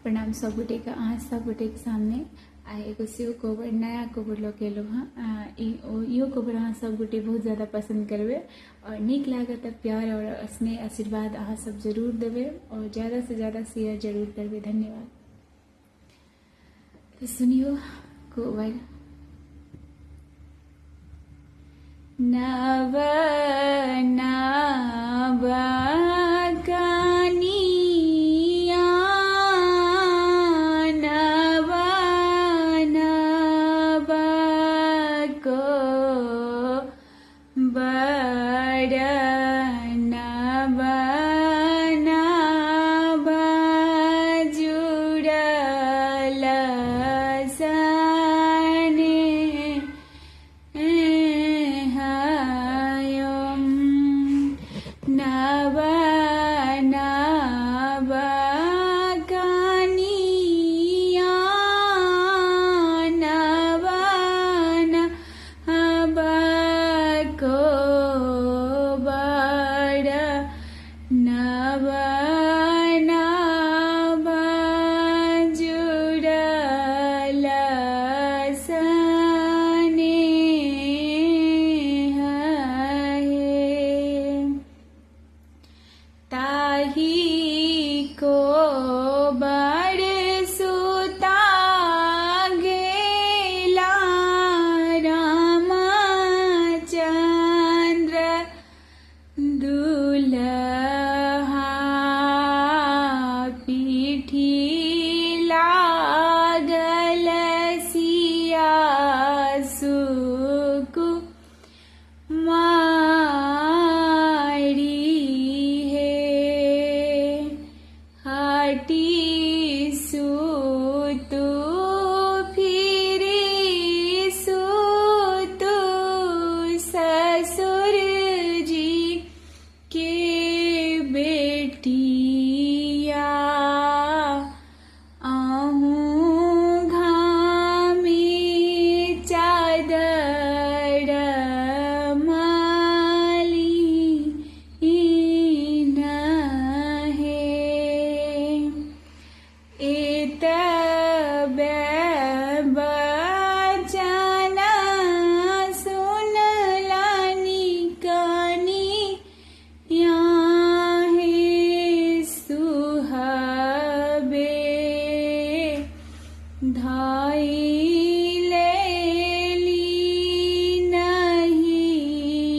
प्रणाम सब गोटे के अहाँ सब गोटे के सामने आ एगो सेव कोबर नया कोबर लऽ के एलहुँ हाँ। इहो कोबर अहाँ सब गोटे बहुत ज़्यादा पसंद करबे और नीक लागत तऽ प्यार और स्नेह आशीर्वाद अहाँ सब जरूर देवे और ज़्यादा से ज़्यादा शेयर जरूर करबे। धन्यवाद। तो सुनियो कोबर। नव नव कनिया नव नव कोबर नव नव जुड़ल नव नव कनिया नव नव कोबर नव नव जुड़ल स्नेह ताही कोबर सुता गेला रामचंद्र दुल्हा पीठी लागल सिया सुकुमारी हटी सुतु फिरी सुतु ससुर जी के बेटिया आहूँ घामी चादर माली नहे एतबे बचन सुनलनि कनिया हे सुहबे धाई लेली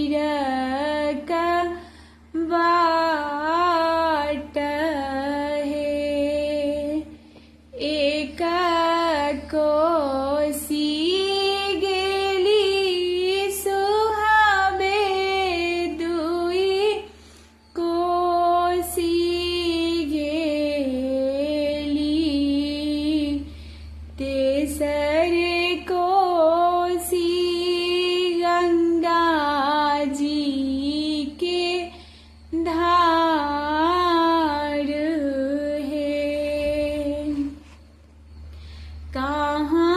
नहिरक बाट हे एक कोसी गेली सुहाबे दुई कोसी गेली तेसर कोसी गंगा जी के धार है कहाँ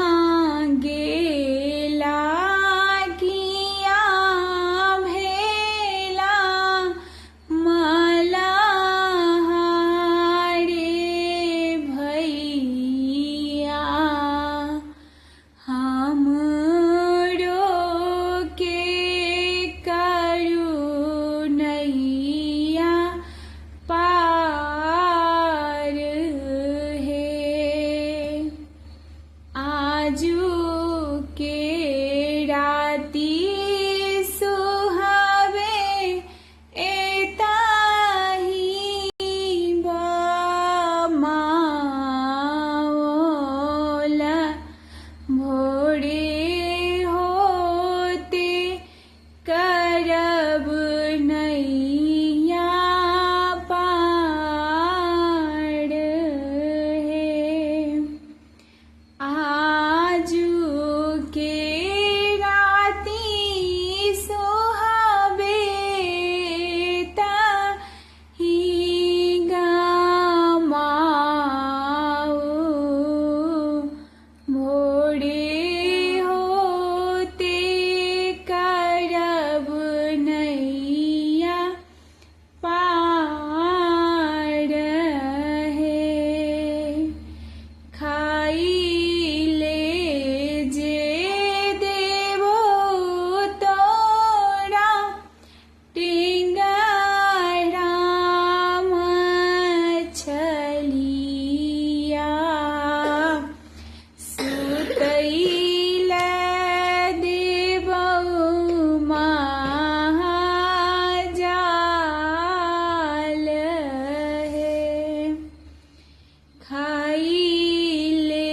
खाइले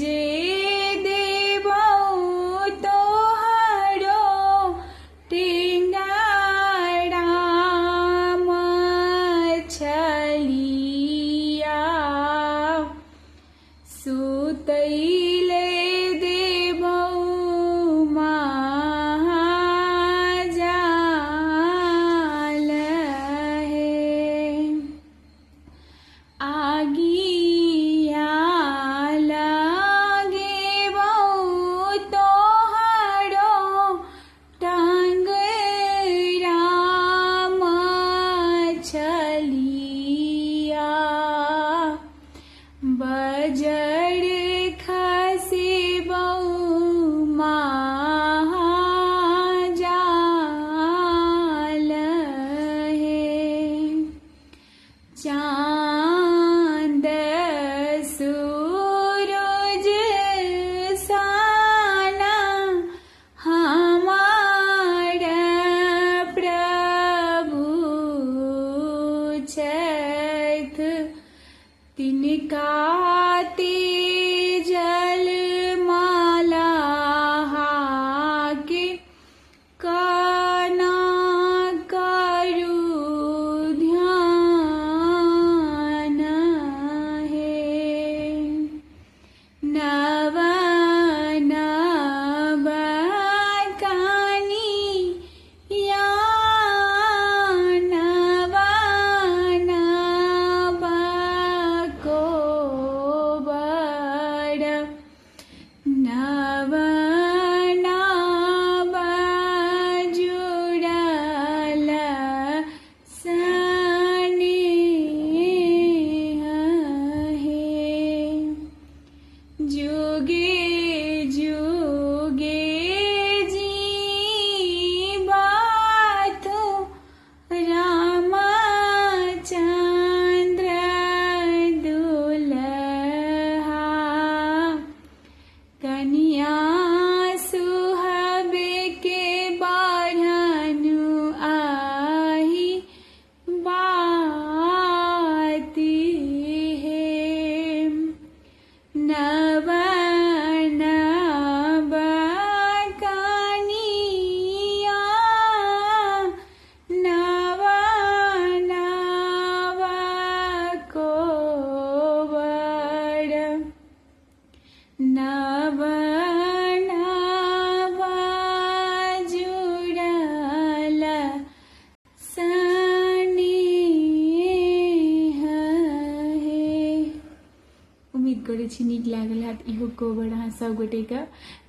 जे देबौ तोहरो टेंगारा मछलिया सुतैले देबौ महाजाल हे आगिया लागेबौ तोहरो टांगरा मछलिया बजर खसेबौ महाजाल हे चांद सूरज साना हमार प्रभु छथ तिनका जल माला के काना करू ध्यान हे नव नव कानिया नव नव कोबर नव नव जुड़ल स्नेह हे जुगे जुगे जीवातु रामचंद्र दुल्हा कन्या सुहबे के बारनु आही बाती है नव नव कानिया नव नव कोवर नव नव जुड़ल स्नेह हे उम्मीद करै छी नीक लागल हैत इहो कोबर अहाँ सब गोटेके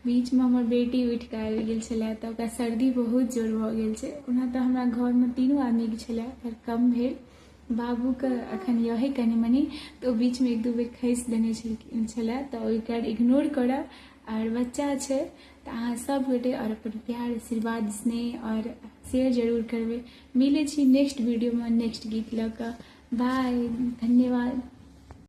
बीच में हमर बेटी उठि कऽ आबि गेल छलै तऽ ओकरा सर्दी बहुत जोर भऽ गेल छै ओना तऽ हमरा घरमे तीनों आदमीके छलै पर कम भेल बाबूके अखन यही कनि मनि तऽ ओ बीचमे एक दू बेर खसि देने छलै तऽ ओकरा इग्नोर करब और बच्चा छै तऽ अहाँ सब गोटे और अपन प्यार आशीर्वाद स्नेह और शेयर जरूर करबै मिलै छी नेक्स्ट वीडियो में नेक्स्ट गीत लऽ कऽ बाय धन्यवाद।